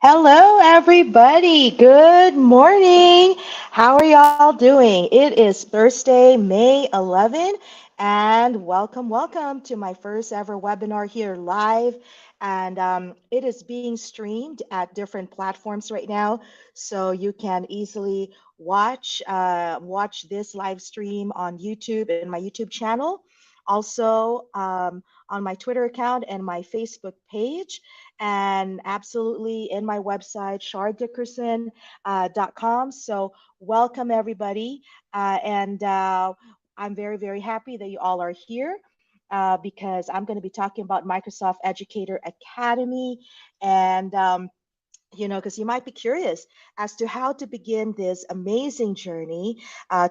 Hello, everybody. Good morning. How are y'all doing? It is Thursday, May 11, and welcome to my first ever webinar here live. And it is being streamed at different platforms right now, so you can easily watch this live stream on YouTube and my YouTube channel. Also, on my Twitter account and my Facebook page and absolutely in my website, shardickerson.com. So, welcome everybody. And I'm very happy that you all are here. Because I'm going to be talking about Microsoft Educator Academy, and because you might be curious as to how to begin this amazing journey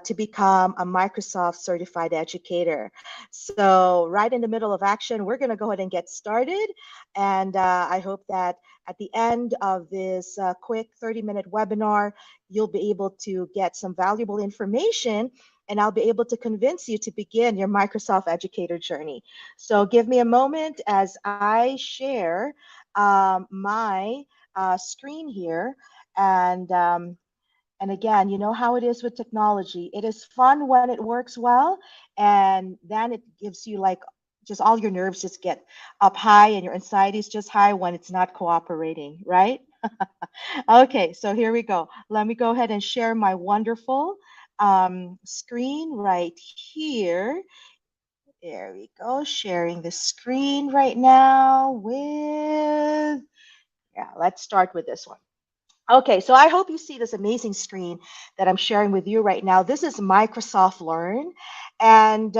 to become a Microsoft certified educator. So, right in the middle of action, we're going to go ahead and get started. And I hope that at the end of this quick 30-minute webinar, you'll be able to get some valuable information. And I'll be able to convince you to begin your Microsoft educator journey. So, give me a moment as I share my screen here. And and again, you know how it is with technology. It is fun when it works well, and then it gives you like just all your nerves just get up high and your anxiety is just high when it's not cooperating, right? Okay, so here we go. Let me go ahead and share my wonderful screen right here. There we go, sharing the screen right now with, yeah, let's start with this one. Okay, so I hope you see this amazing screen that I'm sharing with you right now. This is Microsoft Learn. And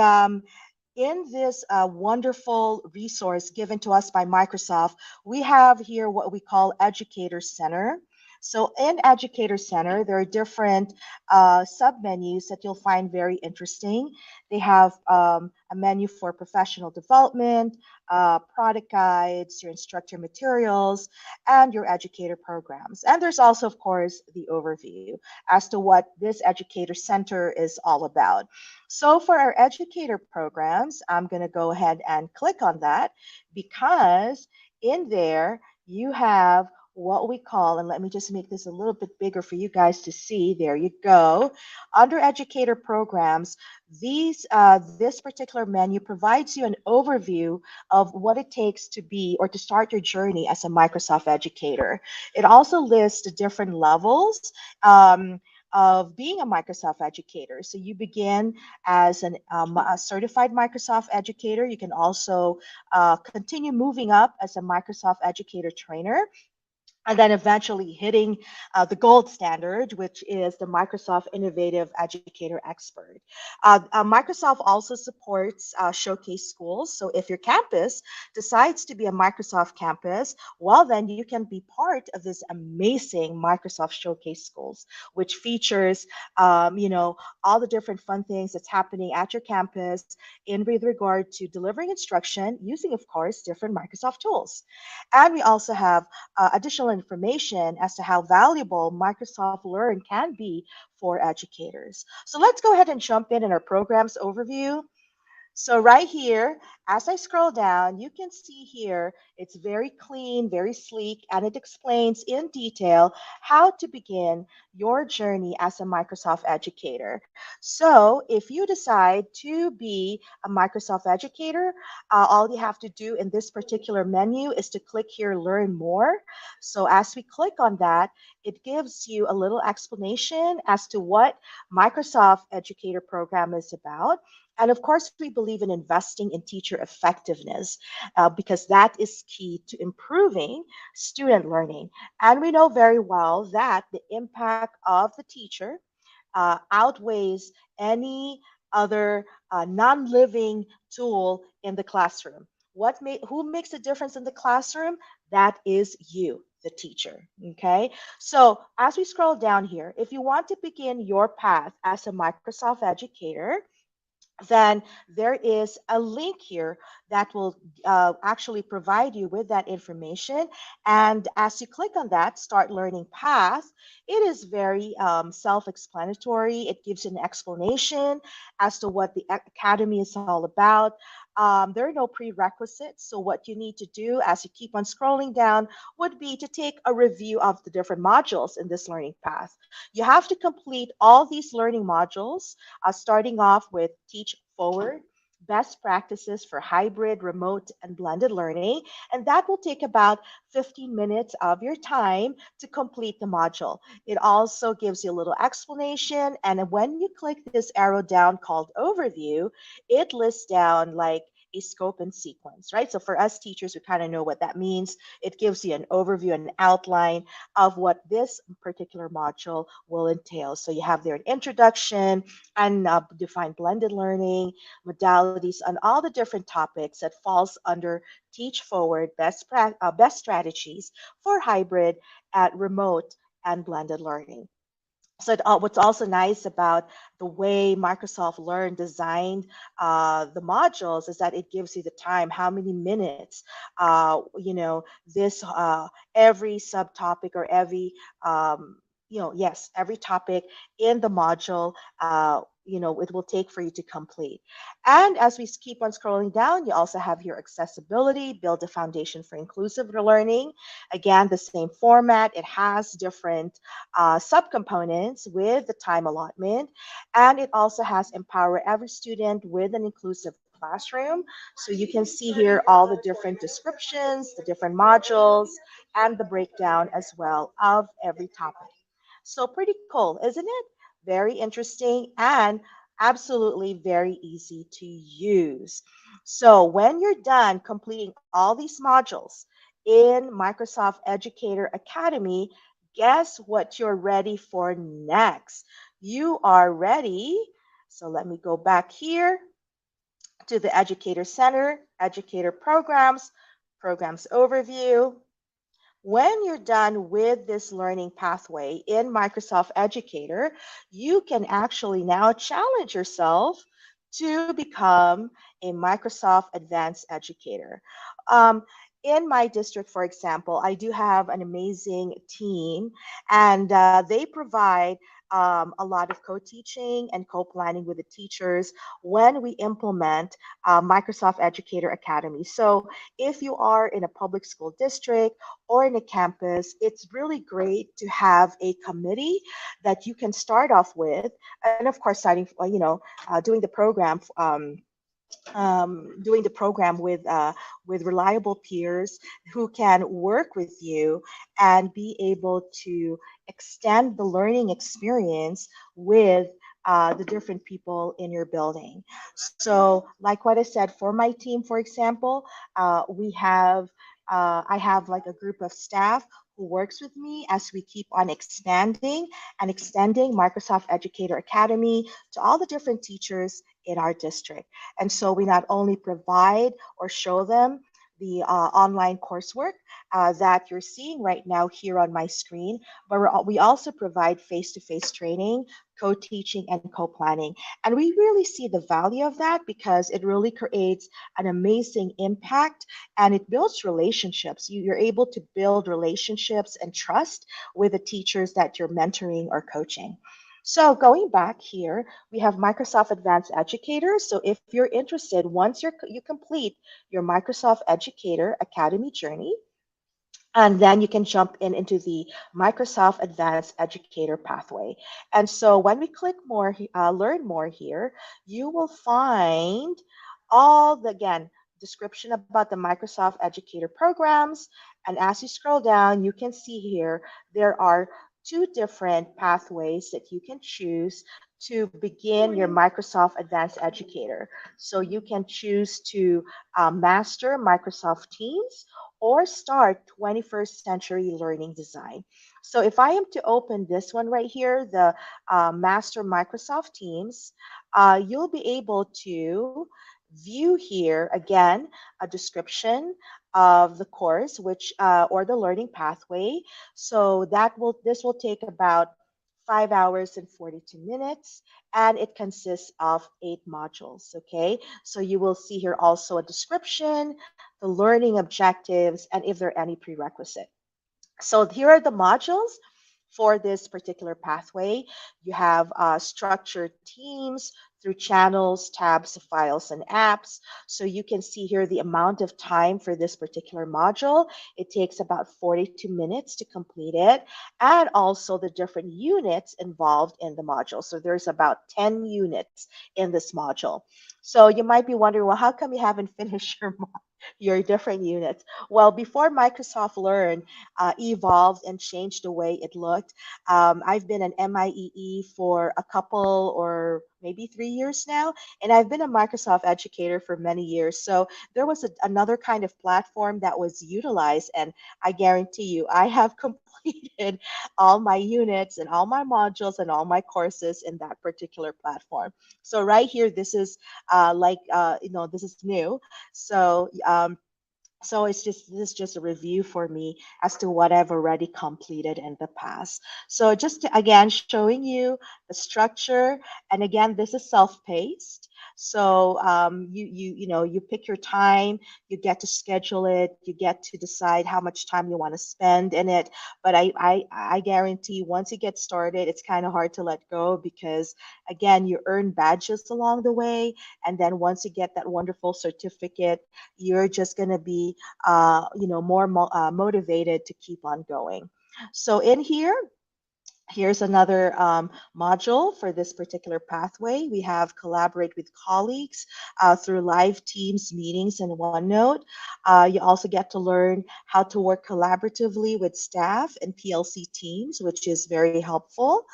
in this wonderful resource given to us by Microsoft, we have here what we call Educator Center. So in Educator Center, there are different submenus that you'll find very interesting. They have a menu for professional development, product guides, your instructor materials, and your educator programs. And there's also, of course, the overview as to what this Educator Center is all about. So for our educator programs, I'm going to go ahead and click on that because in there you have what we call, and let me just make this a little bit bigger for you guys to see. There you go. Under educator programs, this particular menu provides you an overview of what it takes to be or to start your journey as a Microsoft educator. It also lists the different levels. Of being a Microsoft educator. So you begin as a certified Microsoft educator. You can also continue moving up as a Microsoft educator trainer and then eventually hitting the gold standard, which is the Microsoft Innovative Educator Expert. Microsoft also supports showcase schools. So if your campus decides to be a Microsoft campus, well, then you can be part of this amazing Microsoft Showcase schools, which features, all the different fun things that's happening at your campus in with regard to delivering instruction using, of course, different Microsoft tools. And we also have additional information as to how valuable Microsoft Learn can be for educators. So let's go ahead and jump in our programs overview. So right here, as I scroll down, you can see here, it's very clean, very sleek, and it explains in detail how to begin your journey as a Microsoft educator. So if you decide to be a Microsoft educator, all you have to do in this particular menu is to click here, Learn More. So as we click on that, it gives you a little explanation as to what Microsoft Educator program is about. And of course, we believe in investing in teacher effectiveness because that is key to improving student learning. And we know very well that the impact of the teacher outweighs any other non-living tool in the classroom. Who makes a difference in the classroom? That is you, the teacher. Okay. So as we scroll down here, if you want to begin your path as a Microsoft educator, then there is a link here that will actually provide you with that information. And as you click on that, Start Learning Path, it is very self explanatory. It gives an explanation as to what the Academy is all about. There are no prerequisites. So what you need to do as you keep on scrolling down would be to take a review of the different modules in this learning path. You have to complete all these learning modules, starting off with Teach Forward, best practices for hybrid, remote, and blended learning. And that will take about 15 minutes of your time to complete the module. It also gives you a little explanation. And when you click this arrow down called Overview, it lists down like a scope and sequence, right? So for us teachers, we kind of know what that means. It gives you an overview, an outline of what this particular module will entail. So you have there an introduction and define blended learning, modalities, and all the different topics that falls under Teach Forward best strategies for hybrid, at remote, and blended learning. So what's also nice about the way Microsoft Learn designed the modules is that it gives you the time, how many minutes, this every subtopic or every, yes, every topic in the module, it will take for you to complete. And as we keep on scrolling down, you also have your accessibility, build a foundation for inclusive learning. Again, the same format. It has different subcomponents with the time allotment. And it also has empower every student with an inclusive classroom. So you can see here all the different descriptions, the different modules, and the breakdown as well of every topic. So pretty cool, isn't it? Very interesting and absolutely very easy to use. So when you're done completing all these modules in Microsoft Educator Academy, guess what you're ready for next? You are ready. So let me go back here to the Educator Center, Educator Programs, Programs Overview. When you're done with this learning pathway in Microsoft Educator, you can actually now challenge yourself to become a Microsoft Advanced Educator. Um, in my district, for example, I do have an amazing team, and they provide a lot of co-teaching and co-planning with the teachers when we implement Microsoft Educator Academy. So if you are in a public school district or in a campus, it's really great to have a committee that you can start off with, and of course, starting, doing the program. Doing the program with reliable peers who can work with you and be able to extend the learning experience with the different people in your building. So, like what I said, for my team, for example, I have like a group of staff who works with me as we keep on expanding and extending Microsoft Educator Academy to all the different teachers in our district. And so we not only provide or show them the online coursework that you're seeing right now here on my screen, but we also provide face-to-face training, co-teaching, and co-planning. And we really see the value of that because it really creates an amazing impact and it builds relationships. You're able to build relationships and trust with the teachers that you're mentoring or coaching. So going back here, we have Microsoft Advanced Educator. So if you're interested, once you complete your Microsoft Educator Academy journey, and then you can jump into the Microsoft Advanced Educator pathway. And so when we click more, learn more here, you will find all the, again, description about the Microsoft Educator programs. And as you scroll down, you can see here, there are two different pathways that you can choose to begin your Microsoft Advanced Educator. So you can choose to master Microsoft Teams or start 21st century learning design. So if I am to open this one right here, the Master Microsoft Teams, you'll be able to view here again a description of the course, which or the learning pathway. So this will take about 5 hours and 42 minutes, and it consists of 8 modules. Okay, so you will see here also a description, the learning objectives, and if there are any prerequisites. So here are the modules for this particular pathway. You have structured teams, through channels, tabs, files, and apps. So you can see here the amount of time for this particular module. It takes about 42 minutes to complete it, and also the different units involved in the module. So there's about 10 units in this module. So you might be wondering, well, how come you haven't finished your different units? Well, before Microsoft Learn evolved and changed the way it looked, I've been an MIEE for a couple or maybe 3 years now, and I've been a Microsoft educator for many years. So there was another kind of platform that was utilized, and I guarantee you, I have completed all my units and all my modules and all my courses in that particular platform. So right here, this is this is new. So it's just this is just a review for me as to what I've already completed in the past. So just again showing you the structure, and again this is self-paced. So you pick your time, you get to schedule it, you get to decide how much time you want to spend in it. But I guarantee once you get started, it's kind of hard to let go, because again you earn badges along the way, and then once you get that wonderful certificate, you're just going to be more motivated to keep on going. So in here, here's another module for this particular pathway. We have collaborate with colleagues through live Teams meetings in OneNote. You also get to learn how to work collaboratively with staff and PLC teams, which is very helpful.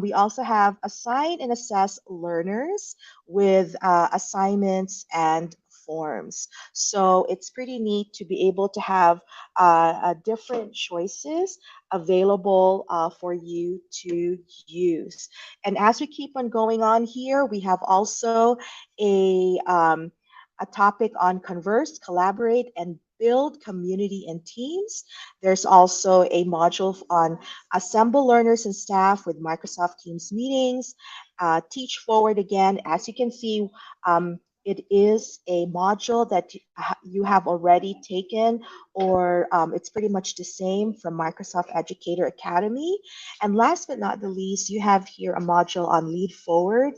We also have assign and assess learners with assignments and forms. So it's pretty neat to be able to have different choices available for you to use. And as we keep on going on here, we have also a, um, a topic on converse, collaborate, and build community and teams. There's also a module on assemble learners and staff with Microsoft Teams meetings, teach forward again. As you can see, it is a module that you have already taken, or it's pretty much the same from Microsoft Educator Academy. And last but not the least, you have here a module on Lead Forward,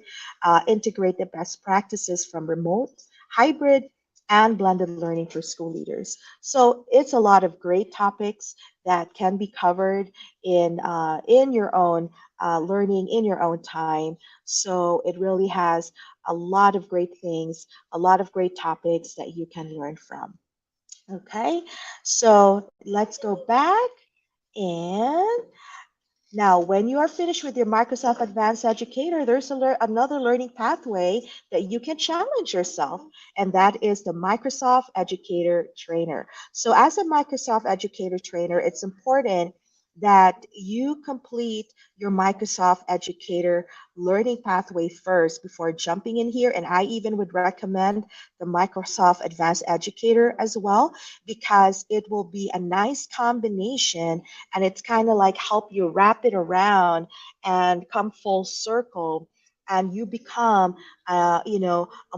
integrate the best practices from remote, hybrid, and blended learning for school leaders. So it's a lot of great topics that can be covered in your own learning in your own time. So it really has a lot of great things, a lot of great topics that you can learn from. Okay, so let's go back, and now, when you are finished with your Microsoft Advanced Educator, there's another learning pathway that you can challenge yourself, and that is the Microsoft Educator Trainer. So, as a Microsoft Educator Trainer, it's important that you complete your Microsoft Educator learning pathway first before jumping in here. And I even would recommend the Microsoft Advanced Educator as well, because it will be a nice combination, and it's kind of like help you wrap it around and come full circle, and you become a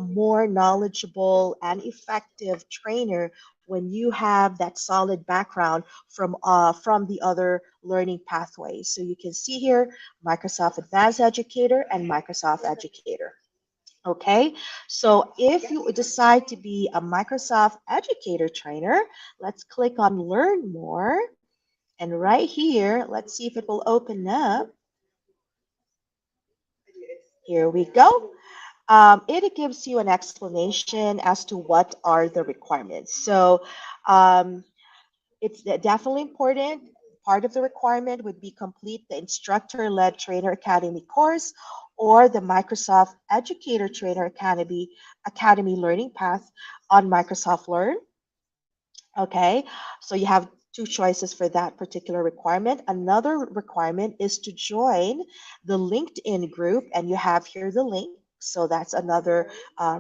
more knowledgeable and effective trainer when you have that solid background from the other learning pathways. So you can see here Microsoft Advanced Educator and Microsoft Educator. Okay, so if you decide to be a Microsoft Educator trainer, let's click on Learn More. And right here, let's see if it will open up. Here we go. It gives you an explanation as to what are the requirements. So um, it's definitely important. Part of the requirement would be complete the Instructor-Led Trainer Academy course or the Microsoft Educator Trainer Academy Learning Path on Microsoft Learn. Okay, so you have two choices for that particular requirement. Another requirement is to join the LinkedIn group, and you have here the link. So that's another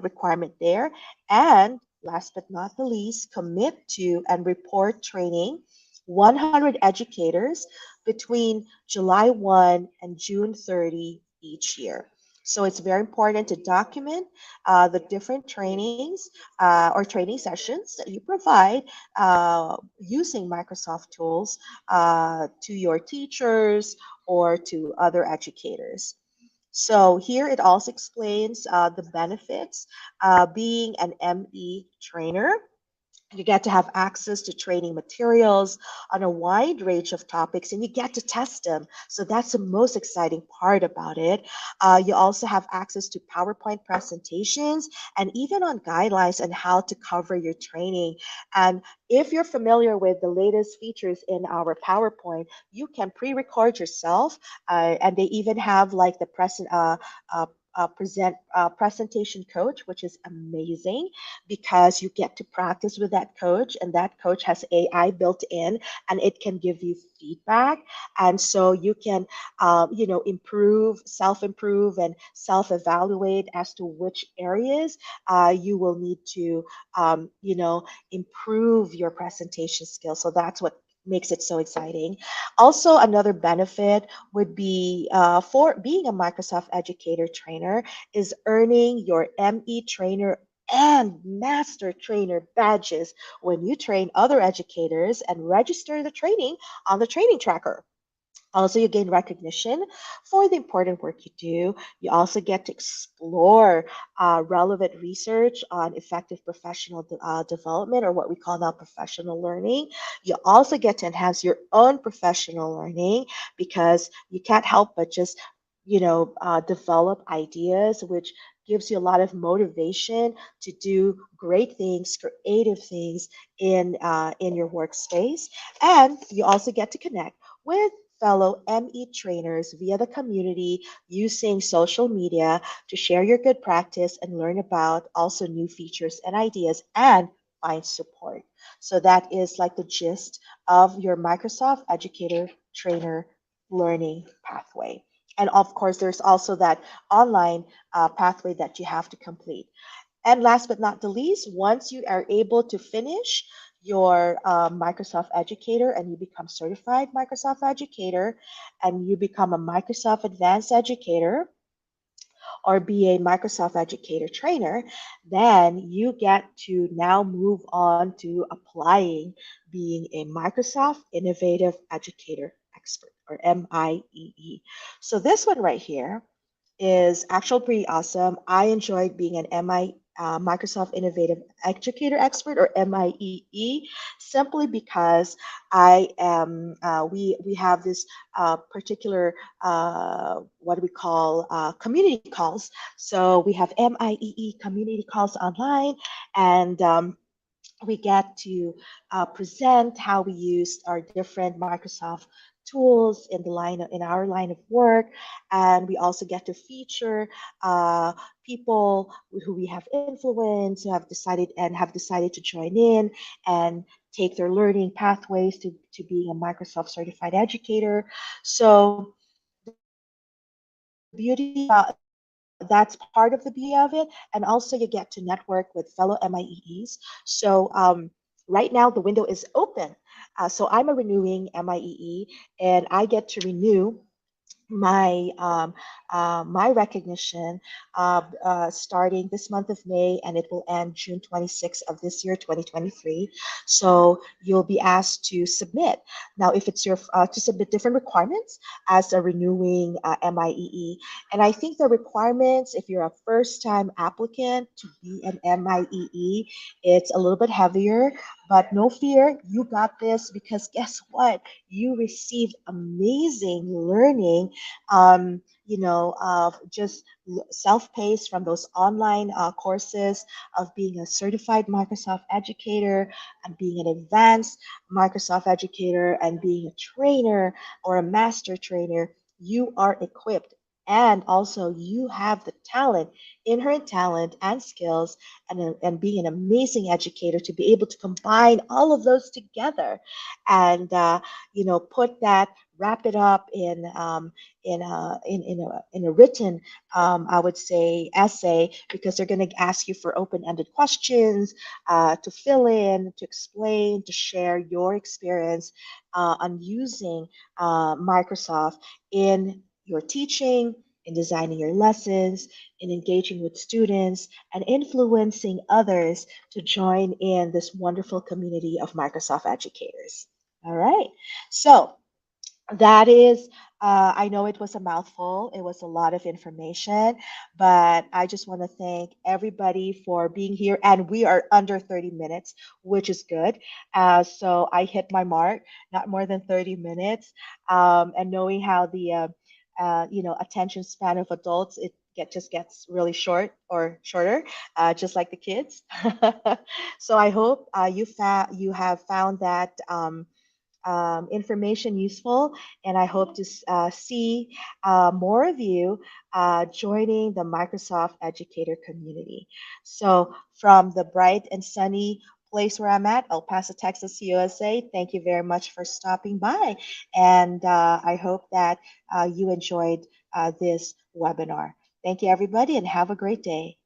requirement there. And last but not the least, commit to and report training 100 educators between July 1 and June 30 each year. So it's very important to document the different trainings or training sessions that you provide using Microsoft tools to your teachers or to other educators. So here it also explains the benefits being an ME trainer. You get to have access to training materials on a wide range of topics, and you get to test them. So that's the most exciting part about it. You also have access to PowerPoint presentations and even on guidelines on how to cover your training. And if you're familiar with the latest features in our PowerPoint, you can pre-record yourself, and they even have like the uh, presentation coach, which is amazing because you get to practice with that coach, and that coach has AI built in, and it can give you feedback. And so you can improve, self-improve, and self-evaluate as to which areas you will need to improve your presentation skills. So that's what makes it so exciting. Also, another benefit would be for being a Microsoft Educator trainer is earning your ME trainer and master trainer badges when you train other educators and register the training on the training tracker. Also, you gain recognition for the important work you do. You also get to explore relevant research on effective professional development, or what we call now professional learning. You also get to enhance your own professional learning because you can't help but just develop ideas, which gives you a lot of motivation to do great things, creative things in your workspace. And you also get to connect with fellow ME trainers via the community using social media to share your good practice and learn about also new features and ideas and find support. So that is like the gist of your Microsoft Educator Trainer learning pathway. And of course, there's also that online pathway that you have to complete. And last but not the least, once you are able to finish your Microsoft Educator and you become certified Microsoft Educator and you become a Microsoft Advanced Educator or be a Microsoft Educator trainer, then you get to now move on to applying being a Microsoft Innovative Educator Expert or MIEE. So this one right here is actually pretty awesome. I enjoyed being an Microsoft Innovative Educator Expert or MIEE simply because I am we have this particular what do we call community calls. So we have MIEE community calls online, and we get to present how we use our different Microsoft tools in our line of work, and we also get to feature people who we have influenced, who have decided to join in and take their learning pathways to being a Microsoft certified educator. So the beauty that's part of the beauty of it, and also you get to network with fellow MIEEs. So right now the window is open. So I'm a renewing MIEE, and I get to renew my recognition starting this month of May, and it will end June 26th of this year, 2023. So you'll be asked to submit. Now, if it's your to submit different requirements as a renewing MIEE, and I think the requirements, if you're a first-time applicant to be an MIEE, it's a little bit heavier, but no fear, you got this because guess what? You received amazing learning, of just self-paced from those online courses of being a certified Microsoft educator and being an advanced Microsoft educator and being a trainer or a master trainer. You are equipped. And also, you have the talent, inherent talent, and skills, and being an amazing educator to be able to combine all of those together, and put that, wrap it up in a written, I would say, essay, because they're going to ask you for open-ended questions to fill in, to explain, to share your experience on using Microsoft in your teaching, in designing your lessons, in engaging with students, and influencing others to join in this wonderful community of Microsoft educators. All right. So That is, I know it was a mouthful. It was a lot of information, but I just want to thank everybody for being here. And we are under 30 minutes, which is good. So I hit my mark, not more than 30 minutes. And knowing how the attention span of adults, just gets really short or shorter, just like the kids. So I hope you have found that. Information useful, and I hope to see more of you joining the Microsoft Educator community. So, from the bright and sunny place where I'm at, El Paso, Texas, USA, thank you very much for stopping by. And I hope that you enjoyed this webinar. Thank you, everybody, and have a great day.